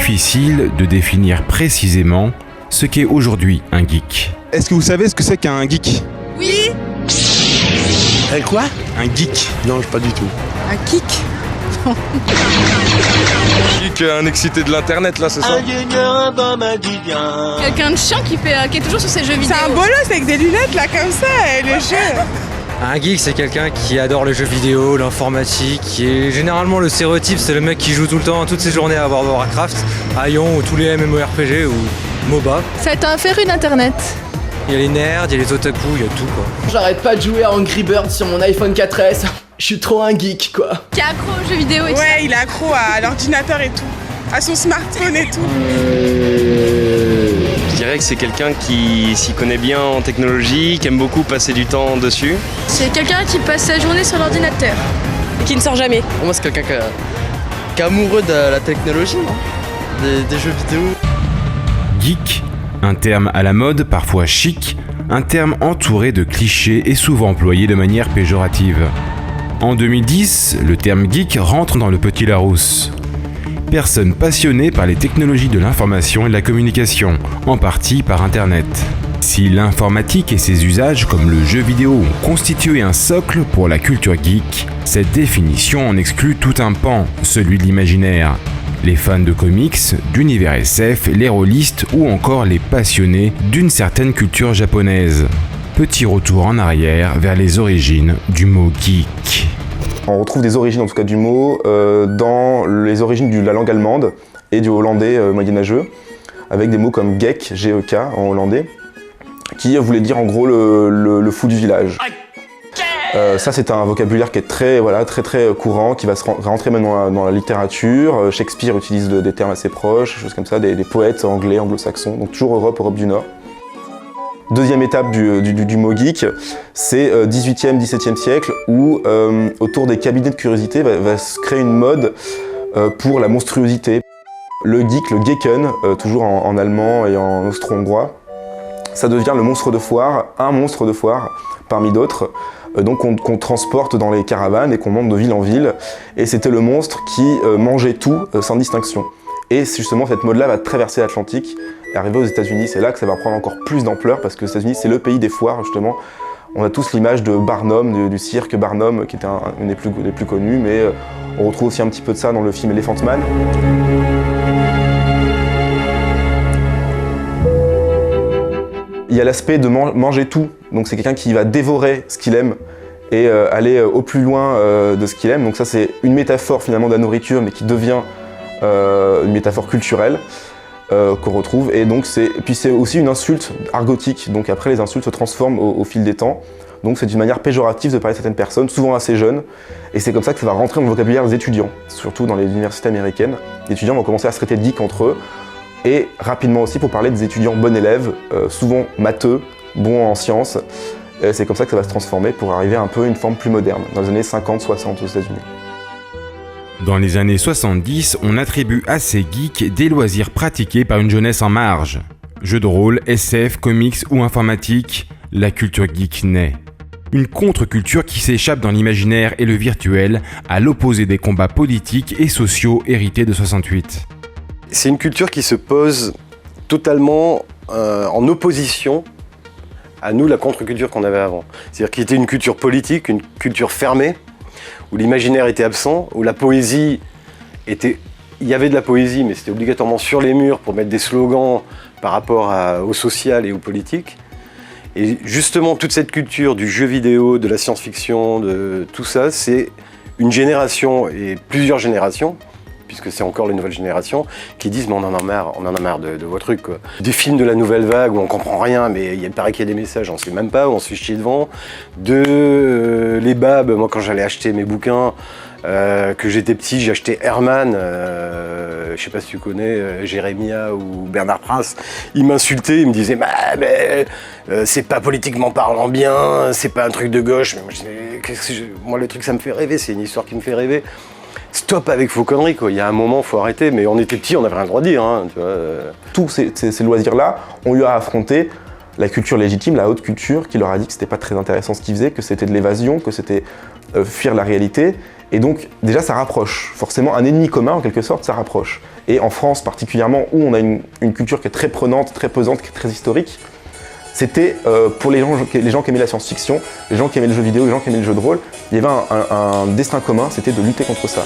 difficile de définir précisément ce qu'est aujourd'hui un geek. Est-ce que vous savez ce que c'est qu'un geek? Oui. Un quoi? Un geek. Non, pas du tout. Un kick. Geek, un excité de l'internet là, c'est ça? Quelqu'un de chiant qui est toujours sur ses jeux vidéo. C'est un bolos avec des lunettes là comme ça, et le jeu. Un geek, c'est quelqu'un qui adore les jeux vidéo, l'informatique, qui est généralement le stéréotype, c'est le mec qui joue tout le temps, toutes ses journées à World of Warcraft, à Ion ou tous les MMORPG ou MOBA. C'est un féru d'internet. Il y a les nerds, il y a les otaku, il y a tout quoi. J'arrête pas de jouer à Angry Birds sur mon iPhone 4S. Je suis trop un geek quoi. Qui est accro aux jeux vidéo et tout. Ouais, il est accro à l'ordinateur et tout, à son smartphone et tout. Je dirais que c'est quelqu'un qui s'y connaît bien en technologie, qui aime beaucoup passer du temps dessus. C'est quelqu'un qui passe sa journée sur l'ordinateur. Et qui ne sort jamais. Pour moi, c'est quelqu'un qui est amoureux de la technologie, non? Des jeux vidéo. Geek, un terme à la mode, parfois chic, un terme entouré de clichés et souvent employé de manière péjorative. En 2010, le terme geek rentre dans le Petit Larousse. Personne passionnée par les technologies de l'information et de la communication, en partie par Internet. Si l'informatique et ses usages comme le jeu vidéo ont constitué un socle pour la culture geek, cette définition en exclut tout un pan, celui de l'imaginaire. Les fans de comics, d'univers SF, les rôlistes ou encore les passionnés d'une certaine culture japonaise. Petit retour en arrière vers les origines du mot geek. On retrouve des origines en tout cas du mot dans les origines de la langue allemande et du hollandais moyenâgeux, avec des mots comme Gek, G-E-K en hollandais, qui voulait dire en gros le fou du village. Ça c'est un vocabulaire qui est très courant, qui va se rentrer maintenant dans la littérature. Shakespeare utilise des termes assez proches, des choses comme ça, des poètes anglais, anglo-saxons, donc toujours Europe du Nord. Deuxième étape du mot geek, c'est 18e, 17e siècle, où autour des cabinets de curiosité va se créer une mode pour la monstruosité. Le geek, le Geken, toujours en allemand et en austro-hongrois, ça devient le monstre de foire, un monstre de foire parmi d'autres, donc qu'on transporte dans les caravanes et qu'on monte de ville en ville. Et c'était le monstre qui mangeait tout sans distinction. Et justement, cette mode-là va traverser l'Atlantique et arriver aux États-Unis. C'est là que ça va prendre encore plus d'ampleur parce que les États-Unis, c'est le pays des foires, justement. On a tous l'image de Barnum, du cirque Barnum, qui était une des plus connues, mais on retrouve aussi un petit peu de ça dans le film Elephant Man. Il y a l'aspect de manger tout, donc c'est quelqu'un qui va dévorer ce qu'il aime et aller au plus loin de ce qu'il aime. Donc ça c'est une métaphore finalement de la nourriture, mais qui devient une métaphore culturelle qu'on retrouve. Et donc puis c'est aussi une insulte argotique, donc après les insultes se transforment au fil des temps. Donc c'est une manière péjorative de parler de certaines personnes, souvent assez jeunes, et c'est comme ça que ça va rentrer dans le vocabulaire des étudiants, surtout dans les universités américaines. Les étudiants vont commencer à se traiter de geek entre eux, et rapidement aussi pour parler des étudiants bons élèves, souvent matheux, bons en sciences. C'est comme ça que ça va se transformer pour arriver à un peu une forme plus moderne, dans les années 50-60 aux États-Unis. Dans les années 70, on attribue à ces geeks des loisirs pratiqués par une jeunesse en marge. Jeux de rôle, SF, comics ou informatique, la culture geek naît. Une contre-culture qui s'échappe dans l'imaginaire et le virtuel, à l'opposé des combats politiques et sociaux hérités de 68. C'est une culture qui se pose totalement en opposition à nous, la contre-culture qu'on avait avant. C'est-à-dire qu'il était une culture politique, une culture fermée, où l'imaginaire était absent, où la poésie était... Il y avait de la poésie, mais c'était obligatoirement sur les murs pour mettre des slogans par rapport au social et au politique. Et justement, toute cette culture du jeu vidéo, de la science-fiction, de tout ça, c'est une génération et plusieurs générations, puisque c'est encore les nouvelles générations, qui disent « mais on en a marre de vos trucs, quoi. » Des films de la nouvelle vague où on comprend rien, mais il paraît qu'il y a des messages, on sait même pas, où on se fait chier devant. Les babes, moi quand j'allais acheter mes bouquins, que j'étais petit, j'achetais Herman, je sais pas si tu connais, Jérémia ou Bernard Prince, ils m'insultaient, ils me disaient mais c'est pas politiquement parlant bien, c'est pas un truc de gauche. Mais moi, je disais, moi le truc ça me fait rêver, c'est une histoire qui me fait rêver. Stop avec vos conneries, quoi. Il y a un moment, faut arrêter. Mais on était petits, on n'avait rien le droit de dire. Hein, tu vois. Tous ces loisirs-là ont eu à affronter la culture légitime, la haute culture, qui leur a dit que c'était pas très intéressant ce qu'ils faisaient, que c'était de l'évasion, que c'était fuir la réalité. Et donc déjà ça rapproche, forcément un ennemi commun en quelque sorte, ça rapproche. Et en France particulièrement, où on a une culture qui est très prenante, très pesante, qui est très historique, c'était pour les gens qui aimaient la science-fiction, les gens qui aimaient le jeu vidéo, les gens qui aimaient le jeu de rôle, il y avait un destin commun, c'était de lutter contre ça.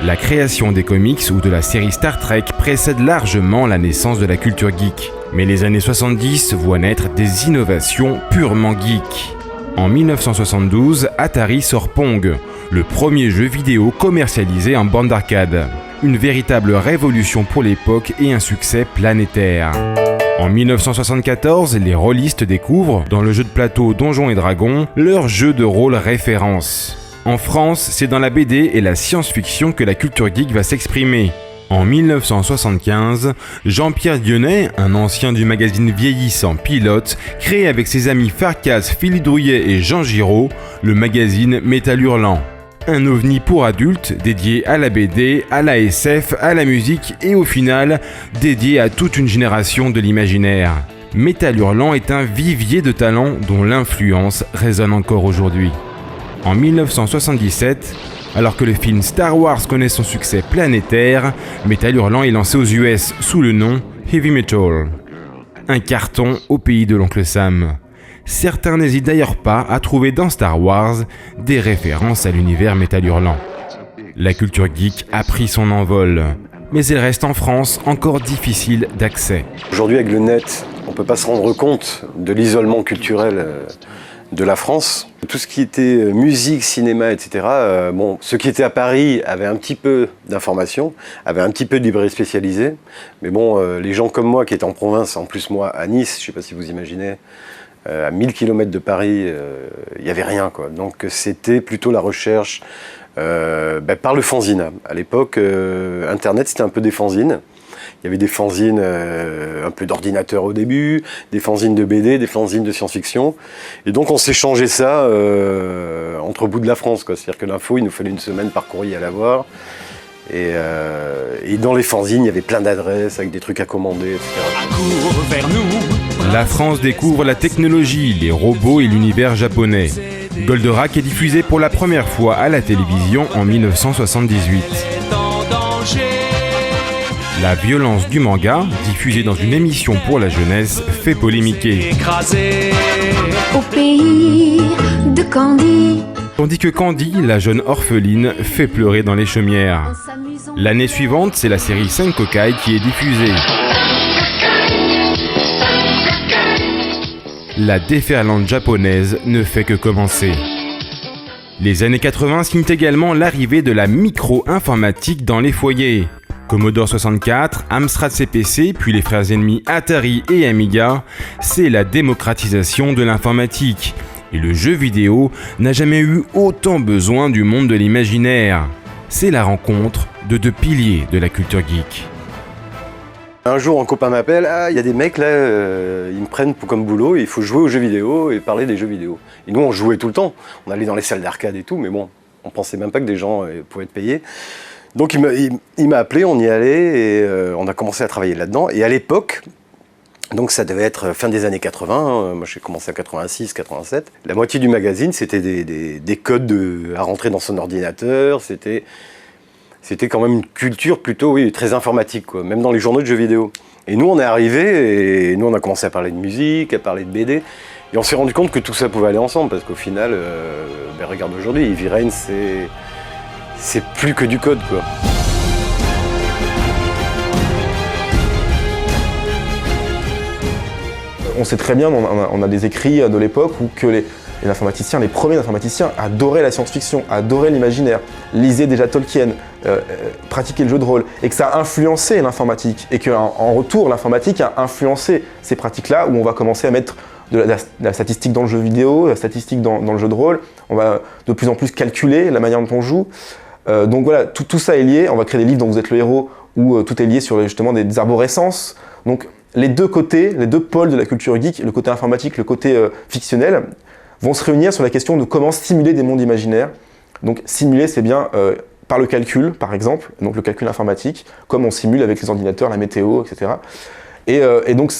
La création des comics ou de la série Star Trek précède largement la naissance de la culture geek. Mais les années 70 voient naître des innovations purement geek. En 1972, Atari sort Pong, le premier jeu vidéo commercialisé en bande d'arcade. Une véritable révolution pour l'époque et un succès planétaire. En 1974, les rôlistes découvrent, dans le jeu de plateau Donjons et Dragons, leur jeu de rôle référence. En France, c'est dans la BD et la science-fiction que la culture geek va s'exprimer. En 1975, Jean-Pierre Dionnet, un ancien du magazine Vieillissant Pilote, crée avec ses amis Farkas, Philippe Drouillet et Jean Giraud le magazine Métal Hurlant. Un ovni pour adultes dédié à la BD, à la SF, à la musique et au final, dédié à toute une génération de l'imaginaire. Métal Hurlant est un vivier de talents dont l'influence résonne encore aujourd'hui. En 1977, alors que le film Star Wars connaît son succès planétaire, Métal Hurlant est lancé aux US sous le nom Heavy Metal. Un carton au pays de l'oncle Sam. Certains n'hésitent d'ailleurs pas à trouver dans Star Wars des références à l'univers Métal Hurlant. La culture geek a pris son envol, mais elle reste en France encore difficile d'accès. Aujourd'hui, avec le net, on ne peut pas se rendre compte de l'isolement culturel de la France. Tout ce qui était musique, cinéma, etc., ceux qui étaient à Paris avaient un petit peu d'informations, avaient un petit peu de librairies spécialisées, mais les gens comme moi qui étaient en province, en plus moi à Nice, je ne sais pas si vous imaginez, à 1000 km de Paris, il n'y avait rien, quoi. Donc c'était plutôt la recherche par le fanzine. À l'époque, Internet, c'était un peu des fanzines. Il y avait des fanzines un peu d'ordinateur au début, des fanzines de BD, des fanzines de science-fiction. Et donc on s'échangeait ça entre bouts de la France, quoi. C'est-à-dire que l'info, il nous fallait une semaine par courrier à l'avoir. Et dans les fanzines, il y avait plein d'adresses avec des trucs à commander, etc. La France découvre la technologie, les robots et l'univers japonais. Goldorak est diffusé pour la première fois à la télévision en 1978. La violence du manga, diffusée dans une émission pour la jeunesse, fait polémiquer. Au pays de Candy. Tandis que Candy, la jeune orpheline, fait pleurer dans les chaumières. L'année suivante, c'est la série Senkokai qui est diffusée. La déferlante japonaise ne fait que commencer. Les années 80 signent également l'arrivée de la micro-informatique dans les foyers. Commodore 64, Amstrad CPC, puis les frères ennemis Atari et Amiga, c'est la démocratisation de l'informatique. Et le jeu vidéo n'a jamais eu autant besoin du monde de l'imaginaire. C'est la rencontre de deux piliers de la culture geek. Un jour, un copain m'appelle, il y a des mecs là, ils me prennent comme boulot, il faut jouer aux jeux vidéo et parler des jeux vidéo. Et nous, on jouait tout le temps. On allait dans les salles d'arcade et tout, mais on pensait même pas que des gens pouvaient être payés. Donc il m'a appelé, on y allait et on a commencé à travailler là-dedans. Et à l'époque, donc ça devait être fin des années 80, moi j'ai commencé en 86, 87. La moitié du magazine, c'était des codes à rentrer dans son ordinateur, c'était quand même une culture plutôt très informatique, quoi, même dans les journaux de jeux vidéo. Et nous on est arrivés et nous on a commencé à parler de musique, à parler de BD. Et on s'est rendu compte que tout ça pouvait aller ensemble, parce qu'au final, regarde aujourd'hui, Heavy Rain, c'est plus que du code, quoi. On sait très bien, on a des écrits de l'époque où que les informaticiens, les premiers informaticiens adoraient la science-fiction, adoraient l'imaginaire, lisaient déjà Tolkien, pratiquaient le jeu de rôle, et que ça a influencé l'informatique, et qu'en retour, l'informatique a influencé ces pratiques-là, où on va commencer à mettre de la statistique dans le jeu vidéo, la statistique dans le jeu de rôle, on va de plus en plus calculer la manière dont on joue. Donc voilà, tout ça est lié, on va créer des livres dont vous êtes le héros, où tout est lié sur justement des arborescences. Donc les deux côtés, les deux pôles de la culture geek, le côté informatique, le côté fictionnel, vont se réunir sur la question de comment simuler des mondes imaginaires. Donc simuler, c'est bien par le calcul, par exemple, donc le calcul informatique, comme on simule avec les ordinateurs, la météo, etc. Et donc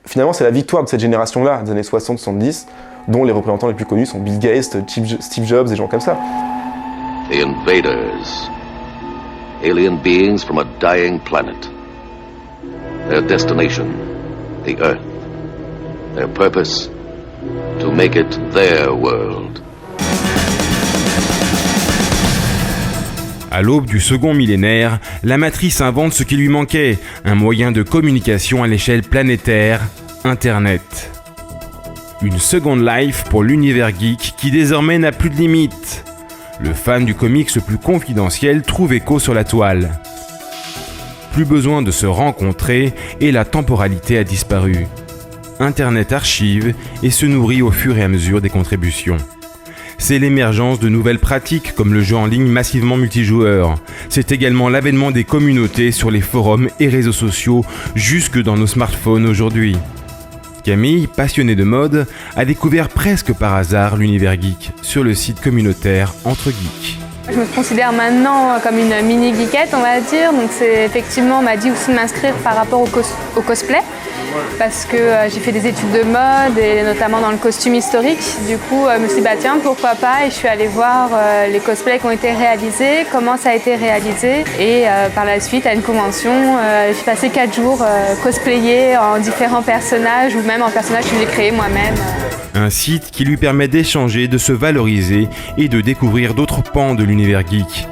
finalement, c'est la victoire de cette génération-là, des années 60-70, dont les représentants les plus connus sont Bill Gates, Steve Jobs, des gens comme ça. The invaders, alien beings from a dying planet. Their destination, the Earth. Their purpose, to make it their world. À l'aube du second millénaire, la Matrice invente ce qui lui manquait, un moyen de communication à l'échelle planétaire, Internet. Une Second Life pour l'univers geek qui désormais n'a plus de limites. Le fan du comics le plus confidentiel trouve écho sur la toile. Plus besoin de se rencontrer et la temporalité a disparu. Internet archive et se nourrit au fur et à mesure des contributions. C'est l'émergence de nouvelles pratiques comme le jeu en ligne massivement multijoueur. C'est également l'avènement des communautés sur les forums et réseaux sociaux jusque dans nos smartphones aujourd'hui. Camille, passionnée de mode, a découvert presque par hasard l'univers geek sur le site communautaire Entre Geeks. Je me considère maintenant comme une mini geekette, on va dire. Donc c'est effectivement, on m'a dit aussi de m'inscrire par rapport au cosplay. Parce que j'ai fait des études de mode et notamment dans le costume historique. Du coup, je me suis dit, bah tiens, pourquoi pas? Et je suis allée voir les cosplays qui ont été réalisés, comment ça a été réalisé. Et par la suite, à une convention, j'ai passé 4 jours cosplayés en différents personnages ou même en personnages que j'ai créés moi-même. Un site qui lui permet d'échanger, de se valoriser et de découvrir d'autres pans de l'univers geek.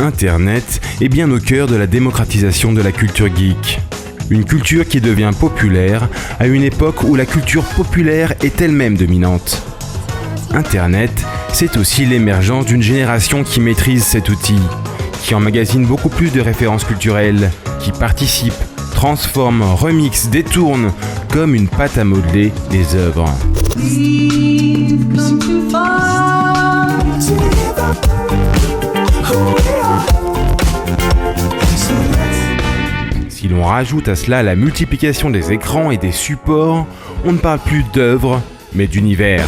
Internet est bien au cœur de la démocratisation de la culture geek. Une culture qui devient populaire à une époque où la culture populaire est elle-même dominante. Internet, c'est aussi l'émergence d'une génération qui maîtrise cet outil, qui emmagasine beaucoup plus de références culturelles, qui participe, transforme, remixe, détourne, comme une pâte à modeler les œuvres. Si l'on rajoute à cela la multiplication des écrans et des supports, on ne parle plus d'œuvres, mais d'univers.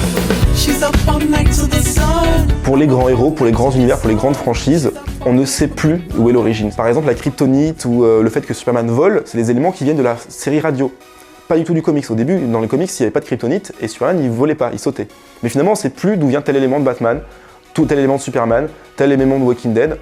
Pour les grands héros, pour les grands univers, pour les grandes franchises, on ne sait plus où est l'origine. Par exemple, la kryptonite ou le fait que Superman vole, c'est des éléments qui viennent de la série radio. Pas du tout du comics. Au début, dans les comics, il n'y avait pas de kryptonite et Superman, il volait pas, il sautait. Mais finalement, on ne sait plus d'où vient tel élément de Batman, tel élément de Superman, tel élément de Walking Dead.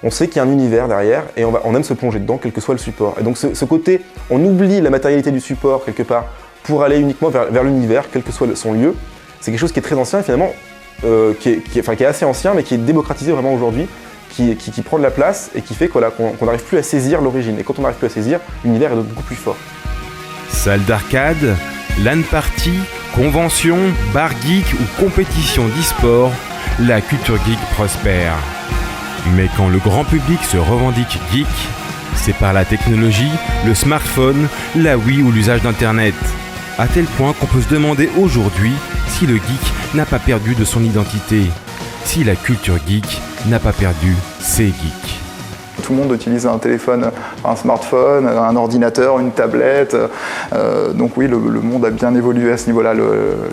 On sait qu'il y a un univers derrière et on aime se plonger dedans, quel que soit le support. Et donc ce côté, on oublie la matérialité du support quelque part pour aller uniquement vers l'univers, quel que soit son lieu. C'est quelque chose qui est très ancien et finalement, qui est assez ancien, mais qui est démocratisé vraiment aujourd'hui, qui prend de la place et qui fait qu'on n'arrive plus à saisir l'origine. Et quand on n'arrive plus à saisir, l'univers est beaucoup plus fort. Salle d'arcade, LAN party, convention, bar geek ou compétition d'e-sport, la culture geek prospère. Mais quand le grand public se revendique geek, c'est par la technologie, le smartphone, la Wii ou l'usage d'Internet. À tel point qu'on peut se demander aujourd'hui si le geek n'a pas perdu de son identité, si la culture geek n'a pas perdu ses geeks. Tout le monde utilise un téléphone, un smartphone, un ordinateur, une tablette. Donc oui, le monde a bien évolué à ce niveau-là.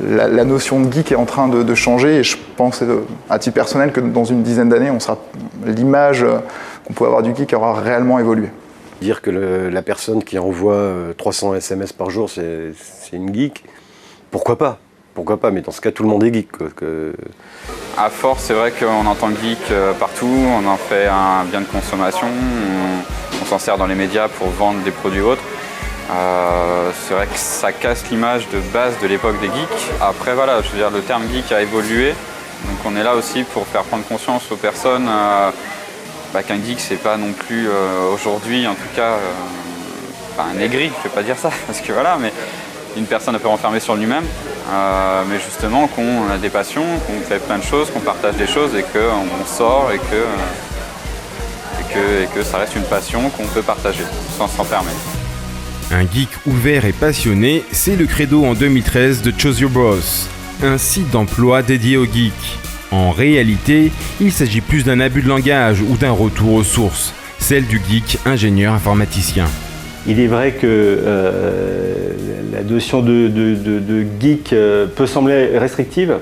La notion de geek est en train de changer et je pense à titre personnel que dans une dizaine d'années, l'image qu'on peut avoir du geek aura réellement évolué. Dire que la personne qui envoie 300 SMS par jour, c'est une geek, pourquoi pas? Pourquoi pas, mais dans ce cas, tout le monde est geek. À force, c'est vrai qu'on entend geek partout, on en fait un bien de consommation, on s'en sert dans les médias pour vendre des produits autres. C'est vrai que ça casse l'image de base de l'époque des geeks. Après, voilà, je veux dire, le terme geek a évolué, donc on est là aussi pour faire prendre conscience aux personnes qu'un geek, c'est pas non plus aujourd'hui, en tout cas, un aigri, je vais pas dire ça, parce que voilà, mais une personne peut renfermer sur lui-même, mais justement qu'on a des passions, qu'on fait plein de choses, qu'on partage des choses et qu'on sort et que ça reste une passion qu'on peut partager sans s'enfermer. Un geek ouvert et passionné, c'est le credo en 2013 de Choose Your Boss, un site d'emploi dédié aux geeks. En réalité, il s'agit plus d'un abus de langage ou d'un retour aux sources, celle du geek ingénieur informaticien. Il est vrai que la notion de geek peut sembler restrictive.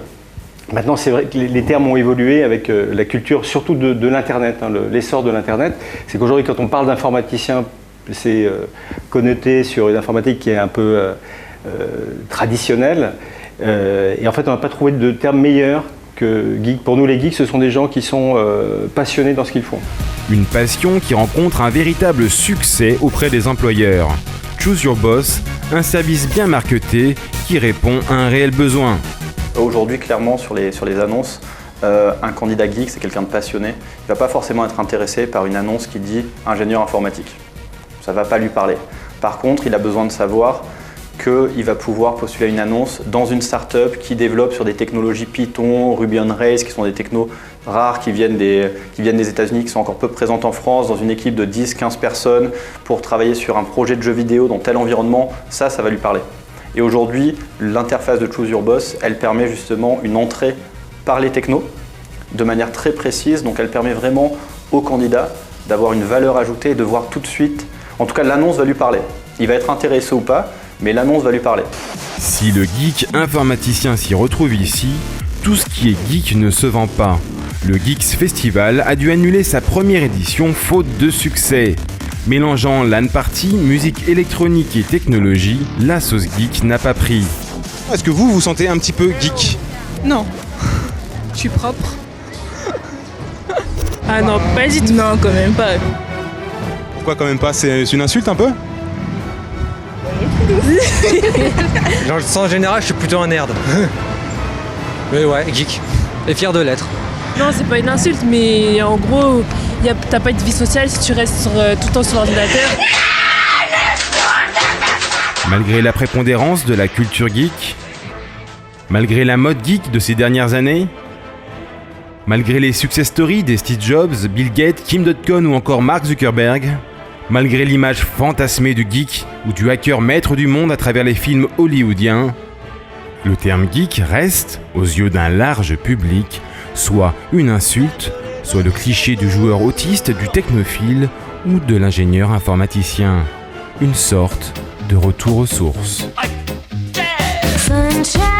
Maintenant, c'est vrai que les termes ont évolué avec la culture, surtout de l'Internet, l'essor de l'Internet. C'est qu'aujourd'hui, quand on parle d'informaticien, c'est connoté sur une informatique qui est un peu traditionnelle. Et en fait, on n'a pas trouvé de terme meilleur que geek. Pour nous, les geeks, ce sont des gens qui sont passionnés dans ce qu'ils font. Une passion qui rencontre un véritable succès auprès des employeurs. Choose Your Boss, un service bien marketé qui répond à un réel besoin. Aujourd'hui, clairement, sur les annonces, un candidat geek, c'est quelqu'un de passionné. Il ne va pas forcément être intéressé par une annonce qui dit « ingénieur informatique ». Ça ne va pas lui parler. Par contre, il a besoin de savoir qu'il va pouvoir postuler à une annonce dans une start-up qui développe sur des technologies Python, Ruby on Rails, qui sont des technos rares qui viennent des États-Unis, qui sont encore peu présentes en France, dans une équipe de 10-15 personnes pour travailler sur un projet de jeu vidéo dans tel environnement. Ça va lui parler. Et aujourd'hui, l'interface de Choose Your Boss, elle permet justement une entrée par les technos de manière très précise. Donc elle permet vraiment au candidat d'avoir une valeur ajoutée et de voir tout de suite, en tout cas l'annonce va lui parler. Il va être intéressé ou pas, mais l'annonce va lui parler. Si le geek informaticien s'y retrouve ici, tout ce qui est geek ne se vend pas. Le Geeks Festival a dû annuler sa première édition faute de succès. Mélangeant LAN party, musique électronique et technologie, la sauce geek n'a pas pris. Est-ce que vous vous sentez un petit peu geek? Non. Je suis propre. Ah non, pas du tout. Non, quand même pas. Pourquoi quand même pas? C'est une insulte un peu? Dans le sens général, je suis plutôt un nerd. Mais ouais, geek. Et fier de l'être. Non, c'est pas une insulte, mais en gros, t'as pas de vie sociale si tu restes tout le temps sur l'ordinateur. Malgré la prépondérance de la culture geek, malgré la mode geek de ces dernières années, malgré les success stories des Steve Jobs, Bill Gates, Kim Dotcom ou encore Mark Zuckerberg, malgré l'image fantasmée du geek ou du hacker maître du monde à travers les films hollywoodiens, le terme geek reste, aux yeux d'un large public, soit une insulte, soit le cliché du joueur autiste, du technophile ou de l'ingénieur informaticien. Une sorte de retour aux sources. Sunshine.